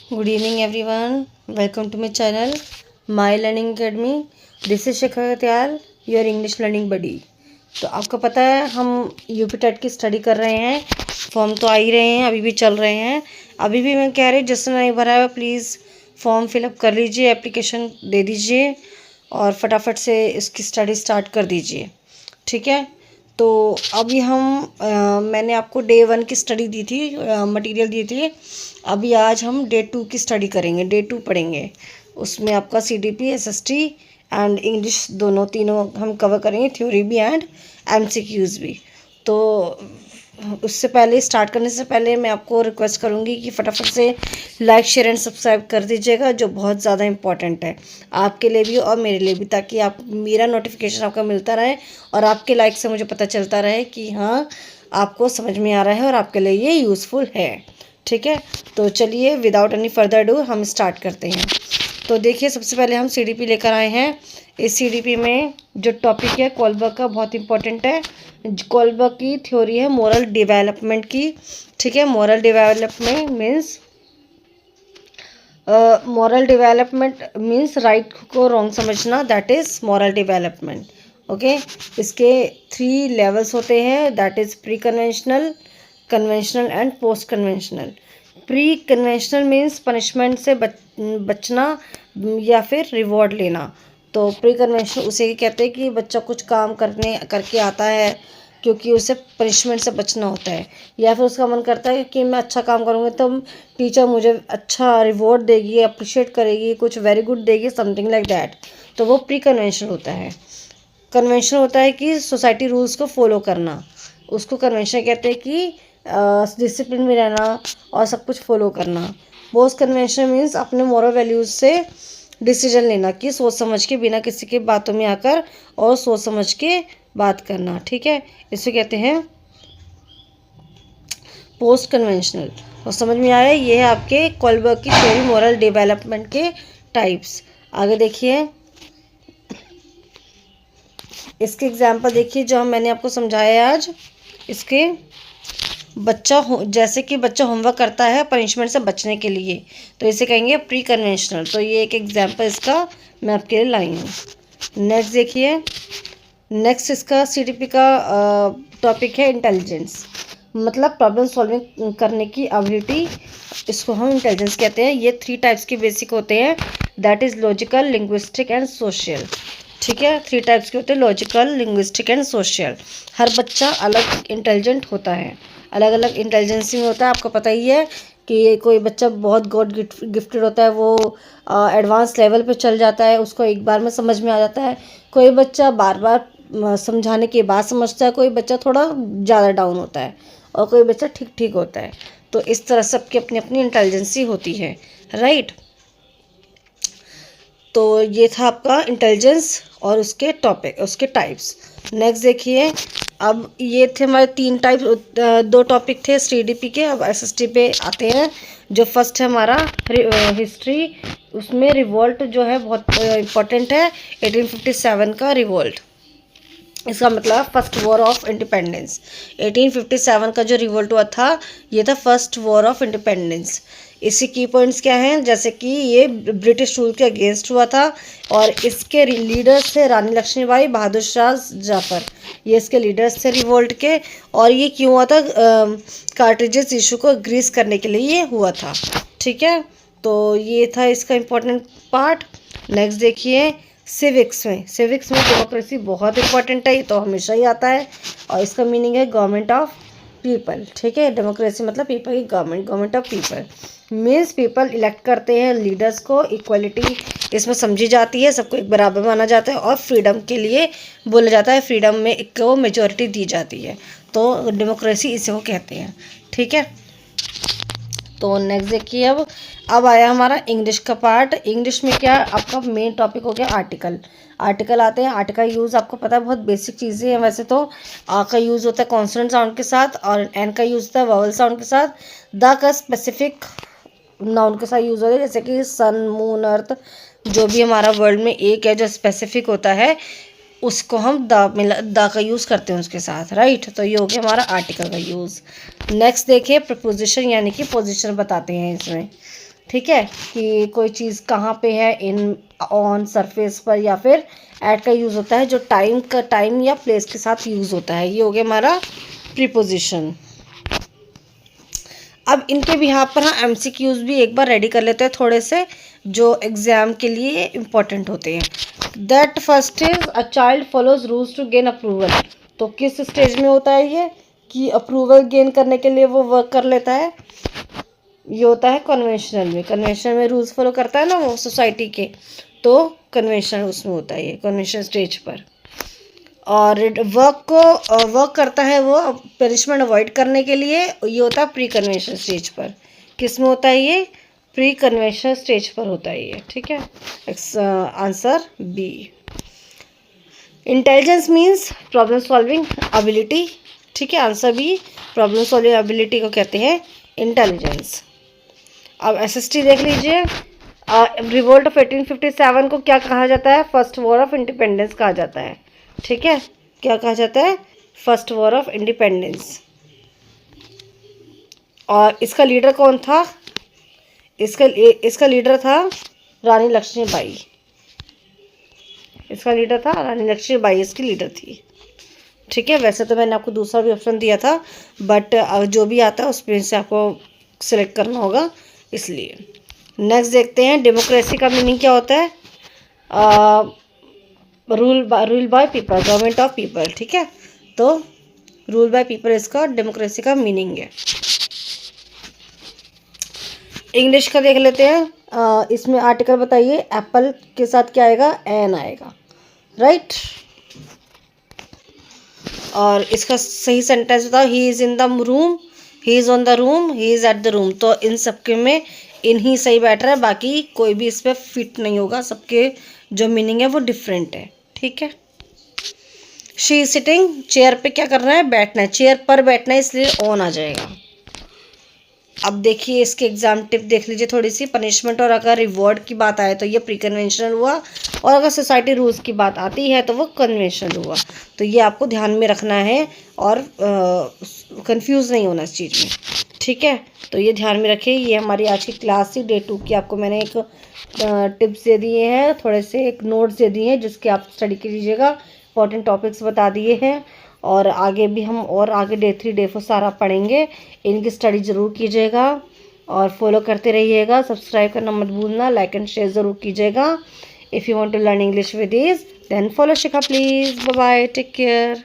Good evening everyone. Welcome to my channel My Learning Academy. This is Shikhar Katyal, your English learning buddy. तो आपको पता है हम UP TET की study कर रहे हैं। फॉर्म तो आ ही रहे हैं, अभी भी चल रहे हैं। अभी भी मैं कह रही हूँ जिसने नहीं भरा है प्लीज़ फॉर्म फिलअप कर लीजिए, एप्लीकेशन दे दीजिए और फटाफट से इसकी स्टडी स्टार्ट कर दीजिए। ठीक है, तो अभी मैंने आपको डे 1 की स्टडी दी थी, मटेरियल दिए थे। अभी आज हम डे 2 की स्टडी करेंगे, डे 2 पढ़ेंगे। उसमें आपका CDP, SST एंड इंग्लिश तीनों हम कवर करेंगे, थ्योरी भी एंड MCQs भी। तो उससे पहले स्टार्ट करने से पहले मैं आपको रिक्वेस्ट करूँगी कि फटाफट से लाइक शेयर एंड सब्सक्राइब कर दीजिएगा, जो बहुत ज़्यादा इम्पॉर्टेंट है आपके लिए भी और मेरे लिए भी, ताकि आप मेरा नोटिफिकेशन आपका मिलता रहे और आपके लाइक से मुझे पता चलता रहे कि हाँ आपको समझ में आ रहा है और आपके लिए ये यूज़फुल है। ठीक है, तो चलिए विदाउट एनी फर्दर डू हम स्टार्ट करते हैं। तो देखिए, सबसे पहले हम CDP लेकर आए हैं। इस CDP में जो टॉपिक है कोलबर्ग का, बहुत इंपॉर्टेंट है। कोलबर्ग की थ्योरी है मोरल डेवलपमेंट की। ठीक है, मोरल डेवलपमेंट मीन्स राइट को रॉन्ग समझना, that is moral development. Okay, इसके 3 लेवल्स होते हैं, that is pre conventional, conventional and post conventional. Pre conventional means punishment से बचना या फिर रिवॉर्ड लेना। तो प्री कन्वेंशनल उसे कहते हैं कि बच्चा कुछ काम करके आता है क्योंकि उसे पनिशमेंट से बचना होता है, या फिर उसका मन करता है कि मैं अच्छा काम करूँगी तो टीचर मुझे अच्छा रिवॉर्ड देगी, अप्रिशिएट करेगी, कुछ वेरी गुड देगी, समथिंग लाइक दैट। तो वो प्री कन्वेंशनल होता है। कन्वेंशनल होता है कि सोसाइटी रूल्स को फॉलो करना, उसको कन्वेंशन कहते हैं कि डिसिप्लिन में रहना और सब कुछ फॉलो करना। पोस्ट कन्वेंशन मीन्स अपने मॉरल वैल्यूज़ से डिसीजन लेना, कि सोच समझ के, बिना किसी के बातों में आकर और सोच समझ के बात करना। ठीक है, इसे कहते हैं पोस्ट कन्वेंशनल। और समझ में आया, ये है आपके कोलबर्ग की थ्योरी मॉरल डेवलपमेंट के टाइप्स। आगे देखिए, इसके एग्जाम्पल देखिए जो मैंने आपको समझाया आज। इसके जैसे कि बच्चा होमवर्क करता है पनिशमेंट से बचने के लिए, तो इसे कहेंगे प्री कन्वेंशनल। तो ये एक एग्जाम्पल इसका मैं आपके लिए लाई हूँ। नेक्स्ट देखिए, नेक्स्ट इसका CDP का टॉपिक है इंटेलिजेंस, मतलब प्रॉब्लम सॉल्विंग करने की एबिलिटी, इसको हम इंटेलिजेंस कहते हैं। ये 3 टाइप्स के बेसिक होते हैं, that is logical, linguistic and social. ठीक है, 3 टाइप्स के होते हैं, लॉजिकल, लिंग्विस्टिक एंड सोशल। हर बच्चा अलग इंटेलिजेंट होता है, अलग अलग इंटेलिजेंसी में होता है। आपको पता ही है कि कोई बच्चा बहुत गॉड गिफ्टेड होता है, वो एडवांस लेवल पे चल जाता है, उसको एक बार में समझ में आ जाता है। कोई बच्चा बार बार समझाने के बाद समझता है, कोई बच्चा थोड़ा ज़्यादा डाउन होता है और कोई बच्चा ठीक ठीक होता है। तो इस तरह सबकी अपनी अपनी इंटेलिजेंसी होती है, राइट। तो ये था आपका इंटेलिजेंस और उसके टॉपिक, उसके टाइप्स। नेक्स्ट देखिए, अब ये थे हमारे 3 टाइप, 2 टॉपिक थे CDP के। अब SST पे आते हैं। जो फर्स्ट है हमारा हिस्ट्री, उसमें रिवोल्ट जो है बहुत इम्पोर्टेंट है, 1857 का रिवोल्ट। इसका मतलब फर्स्ट वॉर ऑफ इंडिपेंडेंस। 1857 का जो रिवोल्ट हुआ था, ये था फर्स्ट वॉर ऑफ इंडिपेंडेंस। इसके की पॉइंट्स क्या हैं, जैसे कि ये ब्रिटिश रूल के अगेंस्ट हुआ था और इसके लीडर्स थे रानी लक्ष्मीबाई, बहादुर शाह जफर, ये इसके लीडर्स थे रिवोल्ट के। और ये क्यों हुआ था, कार्ट्रिजेस इशू को ग्रीस करने के लिए ये हुआ था। ठीक है, तो ये था इसका इम्पोर्टेंट पार्ट। नेक्स्ट देखिए, सिविक्स में डेमोक्रेसी बहुत इंपॉर्टेंट है, ये तो हमेशा ही आता है और इसका मीनिंग है गवर्नमेंट ऑफ पीपल। ठीक है, डेमोक्रेसी मतलब पीपल की government, government of people means people elect करते हैं लीडर्स को। इक्वलिटी इसमें समझी जाती है, सबको एक बराबर माना जाता है और फ्रीडम के लिए बोला जाता है, फ्रीडम में एक को मेजॉरिटी दी जाती है, तो डेमोक्रेसी इसे को कहते हैं। ठीक है, तो नेक्स्ट देखिए, अब आया हमारा इंग्लिश का पार्ट। इंग्लिश में क्या आपका मेन टॉपिक हो गया, आर्टिकल। आर्टिकल आते हैं, आर्टिकल यूज़ आपको पता है बहुत बेसिक चीज़ें हैं वैसे तो। आ का यूज़ होता है कॉन्सोनेंट साउंड के साथ और एन का यूज़ होता है वावल साउंड के साथ। द का स्पेसिफिक नाउन के साथ यूज़ होता है, जैसे कि सन, मून, अर्थ, जो भी हमारा वर्ल्ड में एक है जो स्पेसिफिक होता है, उसको हम द का यूज़ करते हैं उसके साथ, राइट। तो ये हो गया हमारा आर्टिकल का यूज़। नेक्स्ट देखिए, प्रपोजिशन यानी कि पोजीशन बताते हैं इसमें। ठीक है, कि कोई चीज़ कहाँ पे है, इन, ऑन, सरफेस पर, या फिर एट का यूज़ होता है जो टाइम या प्लेस के साथ यूज़ होता है। ये हो गया हमारा प्रीपोजिशन। अब इनके भी यहाँ पर हम एमसीक्यूज भी एक बार रेडी कर लेते हैं थोड़े से, जो एग्जाम के लिए इम्पोर्टेंट होते हैं। That first is a child follows rules to gain approval. तो किस स्टेज में होता है ये, कि अप्रूवल गेन करने के लिए वो वर्क कर लेता है। ये होता है कन्वेंशनल में। कन्वेंशनल में रूल्स फॉलो करता है ना वो सोसाइटी के, तो कन्वेंशनल उसमें होता है, ये कन्वेंशनल स्टेज पर। और वर्क करता है वो पनिशमेंट अवॉइड करने के लिए, ये होता है प्री कन्वेंशन स्टेज पर। किस में होता है ये, प्री कन्वेंशन स्टेज पर होता है ये, ठीक है। Answer B. Intelligence means problem solving ability, ठीक है, answer B. Problem solving ability को कहते हैं इंटेलिजेंस। अब एसएसटी देख लीजिए। रिवोल्ट ऑफ 1857 को क्या कहा जाता है, फर्स्ट वॉर ऑफ इंडिपेंडेंस कहा जाता है, ठीक है। क्या कहा जाता है, फर्स्ट वॉर ऑफ इंडिपेंडेंस। और इसका लीडर कौन था, इसका लीडर था रानी लक्ष्मीबाई। इसका लीडर था रानी लक्ष्मीबाई, इसकी लीडर थी, ठीक है। वैसे तो मैंने आपको दूसरा भी ऑप्शन दिया था, बट जो भी आता है उसमें से आपको सिलेक्ट करना होगा, इसलिए। नेक्स्ट देखते हैं, डेमोक्रेसी का मीनिंग क्या होता है। Rule by people, government of people, ठीक है। तो रूल बाय पीपल इसका डेमोक्रेसी का मीनिंग है। इंग्लिश का देख लेते हैं। इसमें आर्टिकल बताइए, एप्पल के साथ क्या आएगा, एन आएगा, राइट। और इसका सही सेंटेंस बताओ, he is in the room, he is on the room, he is at the room. तो इन सबके में इन ही सही बैठ रहा है, बाकी कोई भी इस पर फिट नहीं होगा, सबके जो मीनिंग है वो डिफरेंट है, ठीक है। शी इज सिटिंग, चेयर पे क्या करना है, बैठना है, चेयर पर बैठना है, इसलिए ऑन आ जाएगा। अब देखिए इसके एग्जाम टिप देख लीजिए थोड़ी सी। पनिशमेंट और अगर रिवॉर्ड की बात आए तो ये प्री कन्वेंशनल हुआ, और अगर सोसाइटी रूल्स की बात आती है तो वो कन्वेंशनल हुआ। तो ये आपको ध्यान में रखना है और कंफ्यूज नहीं होना इस चीज़ में, ठीक है। तो ये ध्यान में रखिए। ये हमारी आज की क्लास थी डे 2 की। आपको मैंने एक टिप्स दे दिए हैं, थोड़े से एक नोट्स दे दिए हैं जिसके आप स्टडी कीजिएगा, इंपॉर्टेंट टॉपिक्स बता दिए हैं। और आगे भी हम और आगे डे 3 डे 4 सारा पढ़ेंगे, इनकी स्टडी ज़रूर कीजिएगा और फॉलो करते रहिएगा। सब्सक्राइब करना मत भूलना, लाइक एंड शेयर ज़रूर कीजिएगा। If you want to learn English with ease then follow Shikha please. Bye bye, take care.